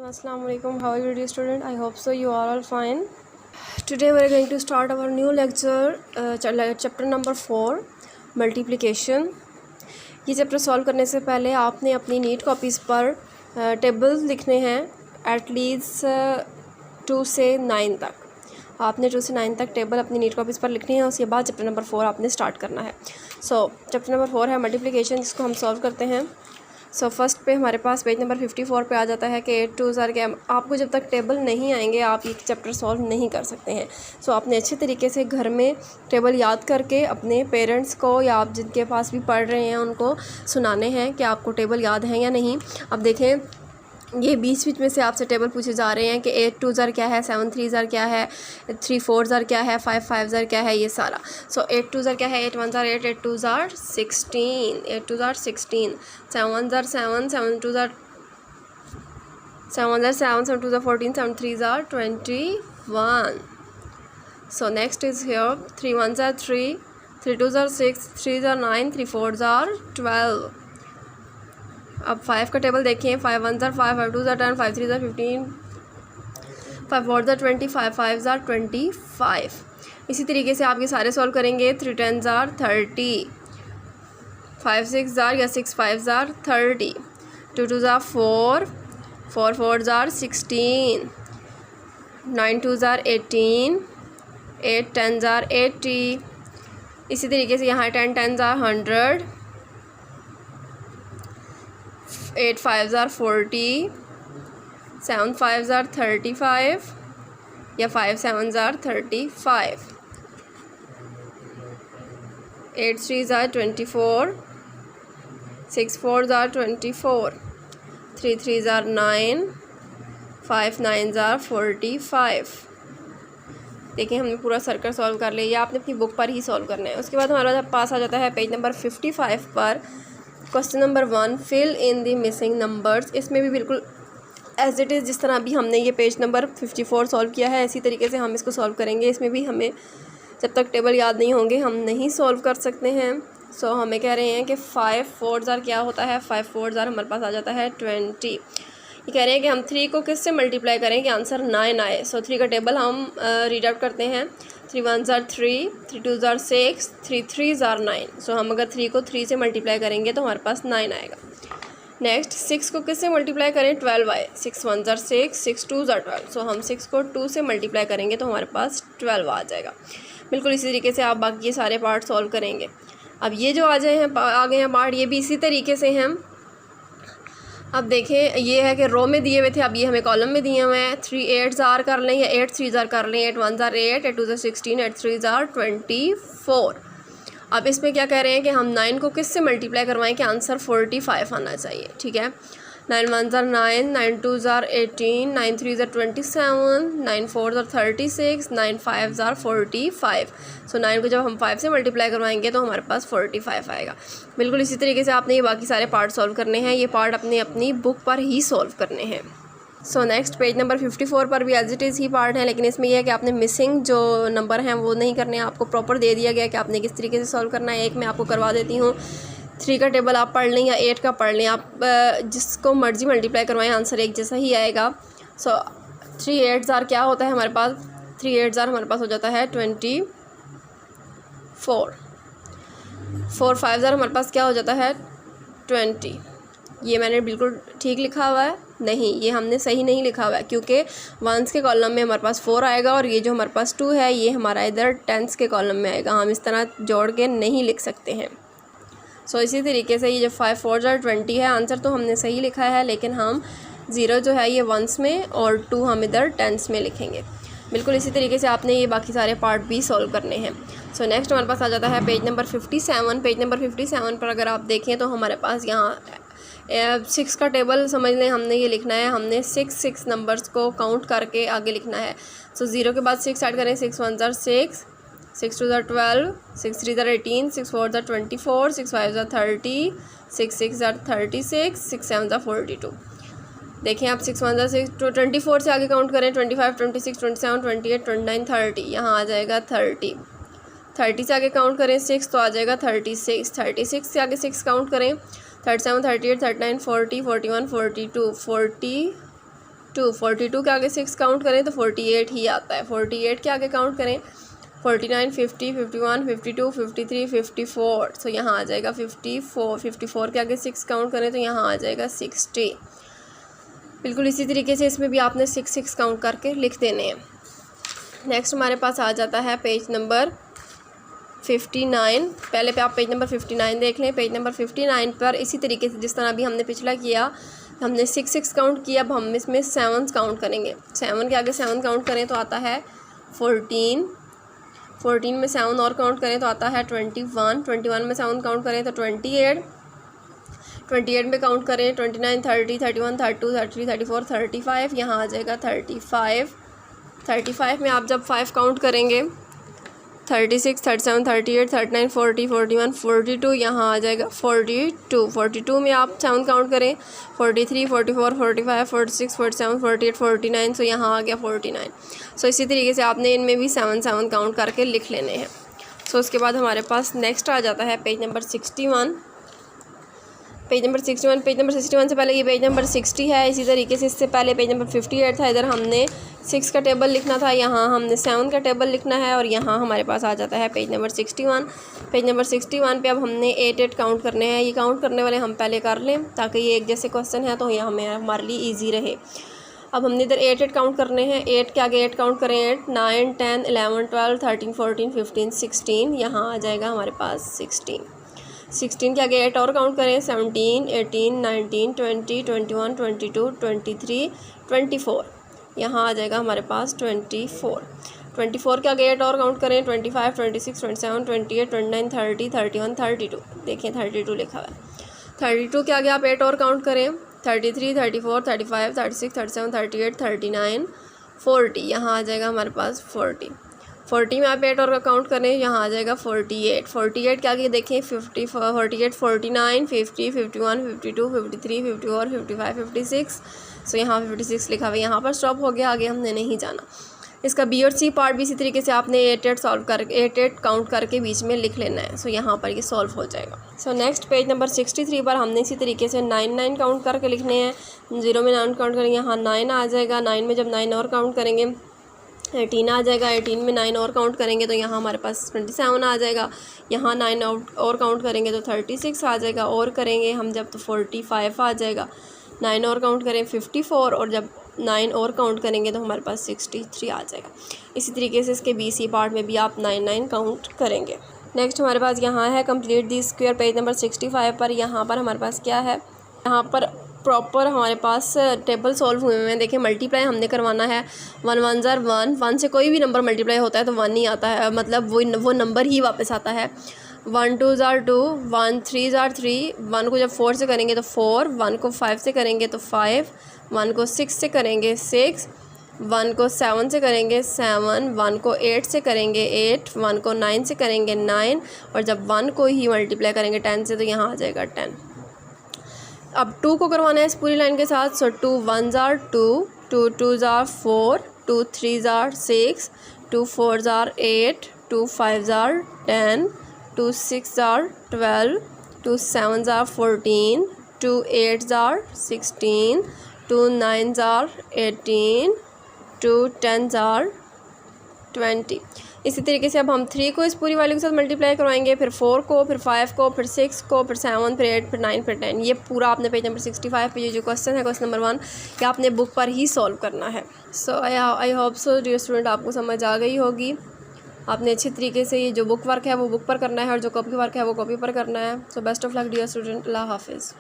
Assalamualaikum. How are you, dear student? I hope so. You are all fine. Today we are going to start our new lecture, chapter number 4, multiplication. ये chapter solve करने से पहले आपने अपनी NEET copies पर tables लिखने हैं at least 2 से 9 तक. आपने 2 से 9 तक टेबल अपनी नीट कॉपीज़ पर लिखनी है. उसके बाद चैप्टर नंबर 4 आपने स्टार्ट करना है. चैप्टर नंबर 4 है मल्टीप्लिकेशन, जिसको हम सॉल्व करते हैं. फर्स्ट पे हमारे पास पेज नंबर 54 पे आ जाता है कि 8 2 क्या. आपको जब तक टेबल नहीं आएंगे आप ये चैप्टर सॉल्व नहीं कर सकते हैं. आपने अच्छे तरीके से घर में टेबल याद करके अपने पेरेंट्स को या आप जिनके पास भी पढ़ रहे हैं उनको सुनाने हैं कि आपको टेबल याद है या नहीं. अब देखें, ये बीच में से आपसे टेबल पूछे जा रहे हैं कि 8 2 क्या है, 7 3 क्या है, 3 4 क्या है, 5 5 क्या है, ये सारा. 8 2 क्या है, 8 1 8, 8 2 16, 8 2 16, 7 1 7, 7 2 7 1 7, 7 2 14, 7 3 21. Next is here 3 1 3, 3 2 6, 3 9, 3 4 12. अब 5 का टेबल देखें. 5 1 5, 5 2 10, 5 3 15, 5 4 20, 5 5 25. इसी तरीके से आप ये सारे सॉल्व करेंगे. 3 10 30, 5 6 या 6 5 30, 2 2 4, 4 4 16, 9 2 18, 8 10 80. इसी तरीके से यहाँ 10 10 100, 8 5 40, 7 5 35 या 5 7 35, 8 3 24, 6 4 24, 3 3 9, 5 9 45. देखिए, हमने पूरा सर्कल सॉल्व कर लिया. आपने अपनी बुक पर ही सॉल्व करना है. उसके बाद हमारा पास आ जाता है पेज नंबर 55 पर. Question number 1, fill in the missing numbers. इसमें भी बिल्कुल एज इट इज़ जिस तरह अभी हमने ये पेज नंबर 54 सॉल्व किया है, इसी तरीके से हम इसको सॉल्व करेंगे. इसमें भी हमें जब तक टेबल याद नहीं होंगे हम नहीं सॉल्व कर सकते हैं. हमें कह रहे हैं कि 5 4 क्या होता है. 5 4 हमारे पास आ जाता है 20. ये कह रहे हैं कि हम 3 को किस से मल्टीप्लाई करें कि आंसर 9 आए. 3 का टेबल हम रीड आउट करते हैं. 3 1 3, 3 2 6, 3 3 9. हम अगर 3 को 3 से मल्टीप्लाई करेंगे तो हमारे पास 9 आएगा. नेक्स्ट 6 को किस से मल्टीप्लाई करें. 12 आए. 6 1 6, 6 2 12. हम 6 को 2 से मल्टीप्लाई करेंगे तो हमारे पास 12 आ जाएगा. बिल्कुल इसी तरीके से आप बाकी ये सारे पार्ट सॉल्व करेंगे. अब ये जो आ गए हैं पार्ट, ये भी इसी तरीके से हैं. अब देखें, ये है कि रो में दिए हुए थे, अब ये हमें कॉलम में दिए हुए हैं. 3 8 कर लें या 8 3 कर लें. 8 1 8, 8 2 16, 8 3 24. अब इसमें क्या कह रहे हैं कि हम 9 को किस से मल्टीप्लाई करवाएं कि आंसर 45 आना चाहिए. ठीक है. 9 1 9, 9 2 18, 9 3 27, 9 4 36, 9 5 45. 9 को जब हम 5 से मल्टीप्लाई करवाएंगे तो हमारे पास 45 आएगा. बिल्कुल इसी तरीके से आपने ये बाकी सारे पार्ट सॉल्व करने हैं. ये पार्ट अपने अपनी बुक पर ही सॉल्व करने हैं. नेक्स्ट पेज नंबर 54 पर भी एज इट इज़ ही पार्ट है, लेकिन इसमें यह है कि आपने मिसिंग जो नंबर हैं वो नहीं करने हैं. आपको प्रॉपर दे दिया गया कि आपने किस तरीके से सॉल्व करना है. एक मैं आपको करवा देती हूँ. 3 का टेबल आप पढ़ लें या 8 का पढ़ लें, आप जिसको मर्जी मल्टीप्लाई करवाएं आंसर एक जैसा ही आएगा. 3 8 क्या होता है हमारे पास. 3 8 हमारे पास हो जाता है 24. 4 5 हमारे पास क्या हो जाता है 20. ये मैंने बिल्कुल ठीक लिखा हुआ है. नहीं, ये हमने सही नहीं लिखा हुआ है, क्योंकि वंस के कॉलम में हमारे पास 4 आएगा और ये जो हमारे पास 2 है ये हमारा इधर टेंस के कॉलम में आएगा. हम इस तरह जोड़ के नहीं लिख सकते हैं. इसी तरीके से ये जो 5 4 20 है, आंसर तो हमने सही लिखा है, लेकिन हम 0 जो है ये वंस में और 2 हम इधर टेंस में लिखेंगे. बिल्कुल इसी तरीके से आपने ये बाकी सारे पार्ट भी सॉल्व करने हैं. नेक्स्ट हमारे पास आ जाता है पेज नंबर 57. पेज नंबर 57 पर अगर आप देखें तो हमारे पास यहाँ 6 का टेबल समझ लें हमने ये लिखना है. हमने 6 नंबर्स को काउंट करके आगे लिखना है. 0 के बाद 6 ऐड करें. 6 1 6, 6 2 12, 6 3 18, 6 4 24, 6 5 30, 6 6 36, 6 7 42. देखें आप 6 1 6 24 से आगे काउंट करें. 25 26 27 28 29 30. यहाँ आ जाएगा 30. 30 से आगे काउंट करें 6 तो आ जाएगा 36. 36 से आगे 6 काउंट करें. 37 38 39 40 41 42. 42 के आगे 6 काउंट करें तो 48 ही आता है। 48 के आगे काउंट करें 49, 50, 51, 52, 53, 54। सो यहाँ आ जाएगा 54। 54 के आगे 6 काउंट करें तो यहाँ आ जाएगा 60। बिल्कुल इसी तरीके से इसमें भी आपने 6 काउंट करके लिख देने हैं। नेक्स्ट हमारे पास आ जाता है पेज नंबर 59। पहले पे आप पेज नंबर 59 देख लें। पेज नंबर 59 पर इसी तरीके से जिस तरह अभी हमने पिछला किया, हमने 6 काउंट किया, अब हम इसमें 7 काउंट करेंगे। 7 के आगे 7 काउंट करें तो आता है 14। 14 में 7 और काउंट करें तो आता है 21। 21 में 7 काउंट करें तो 28। 28 में काउंट करें 29, 30, 31, 32, 33, 34, 35। यहाँ आ जाएगा 35। 35 में आप जब 5 काउंट करेंगे 36, 37, 38, 39, 40, 41, 42। यहाँ आ जाएगा 42। 42 में आप 7 काउंट करें 43, 44, 45, 46, 47, 48, 49। सो यहाँ आ गया 49। सो इसी तरीके से आपने इनमें भी 7 काउंट करके लिख लेने हैं। सो उसके बाद हमारे पास नेक्स्ट आ जाता है पेज नंबर 61। पेज नंबर 61 से पहले ये पेज नंबर 60 है। इसी तरीके से इससे पहले पेज नंबर 58 था। इधर हमने 6 का टेबल लिखना था, यहाँ हमने 7 का टेबल लिखना है और यहाँ हमारे पास आ जाता है पेज नंबर 61। पेज नंबर 61 पे अब हमने 8 काउंट करने हैं। ये काउंट करने वाले हम पहले कर लें ताकि ये एक जैसे क्वेश्चन है तो ये हमारे लिए ईजी रहे। अब हमने इधर 8 काउंट करने हैं। 8 के आगे 8 काउंट करें 8, 9, 10, 11, 12, 13, 14, 15, 16। यहाँ आ जाएगा हमारे पास 16। 16 के आगे 8 और काउंट करें 17, 18, 19, 20, 21, 22, 23, 24। यहाँ आ जाएगा हमारे पास 24। 24 के आगे 8 और काउंट करें 25, 26, 27, 28, 29, 30, 31, 32। देखिए 32 लिखा हुआ है। 32 के आगे आप 8 और काउंट करें 33, 34, 35, 36, 37, 38, 39, 40। यहाँ आ जाएगा हमारे पास 40। 40 में आप 8 और का काउंट करें, यहाँ आ जाएगा 48। 48 के आगे देखें 50, 48, 49, 50, 51, 52, 53, 54, 55, 56। सो यहाँ 56 लिखा हुआ है। यहाँ पर स्टॉप हो गया, आगे हमने नहीं जाना। इसका बी और सी पार्ट भी इसी तरीके से आपने 8 सॉल्व करके 8 काउंट करके बीच में लिख लेना है। सो यहाँ पर ये सॉल्व हो जाएगा। सो नेक्स्ट पेज नंबर 63 पर हमने इसी तरीके से 9 काउंट करके लिखने हैं। 0 में 9 काउंट करेंगे, यहाँ 9 आ जाएगा। 9 में जब 9 और काउंट करेंगे 18 आ जाएगा। 18 में 9 और काउंट करेंगे तो यहाँ हमारे पास 27 आ जाएगा। यहाँ 9 और काउंट करेंगे तो 36 आ जाएगा। और करेंगे हम जब तो 45 आ जाएगा। 9 और काउंट करें 54 और जब 9 और काउंट करेंगे तो हमारे पास 63 आ जाएगा। इसी तरीके से इसके बी सी पार्ट में भी आप 9 काउंट करेंगे। नेक्स्ट हमारे पास यहाँ है complete the square. Page number 65 पर यहाँ पर हमारे पास क्या है, यहाँ पर प्रॉपर हमारे पास टेबल सॉल्व हुए हैं। देखिए मल्टीप्लाई हमने करवाना है। 1 1 ज़ार 1, 1 से कोई भी नंबर मल्टीप्लाई होता है तो 1 ही आता है, मतलब वो नंबर ही वापस आता है। 1 2 ज़ार 2, 1 3 ज़ार 3। 1 को जब 4 से करेंगे तो 4, 1 को 5 से करेंगे तो 5, 1 को 6 से करेंगे 6, 1 को 7 से करेंगे 7, 1 को 8 से करेंगे 8, 1 को 9 से करेंगे 9 और जब 1 को ही मल्टीप्लाई करेंगे 10 से तो यहाँ आ जाएगा 10। अब 2 को करवाना है इस पूरी लाइन के साथ। सो 2 1 ज़ार 2, 2 2 ज़ार 4, 2 3 ज़ार 6, 2 4 ज़ार 8, 2 5 ज़ार 10, 2 6 ज़ार 12, 2 7 ज़ार 14, 2 8 ज़ार 16, 2 9 ज़ार 18, 2 10 ज़ार 20। इसी तरीके से अब हम 3 को इस पूरी वैल्यू के साथ मल्टीप्लाई करवाएंगे, फिर 4 को, फिर 5 को, फिर 6 को, फिर 7, फिर 8, फिर 9, फिर 10। ये पूरा आपने पेज नंबर 65 पे ये जो क्वेश्चन है क्वेश्चन नंबर 1 ये आपने बुक पर ही सॉल्व करना है। So I hope so dear student आपको समझ आ गई होगी। आपने अच्छी तरीके से ये जो बुक वर्क है वो बुक पर करना है और जो कॉपी वर्क है वो कॉपी पर करना है। So best of luck dear student. अल्लाह हाफिज़।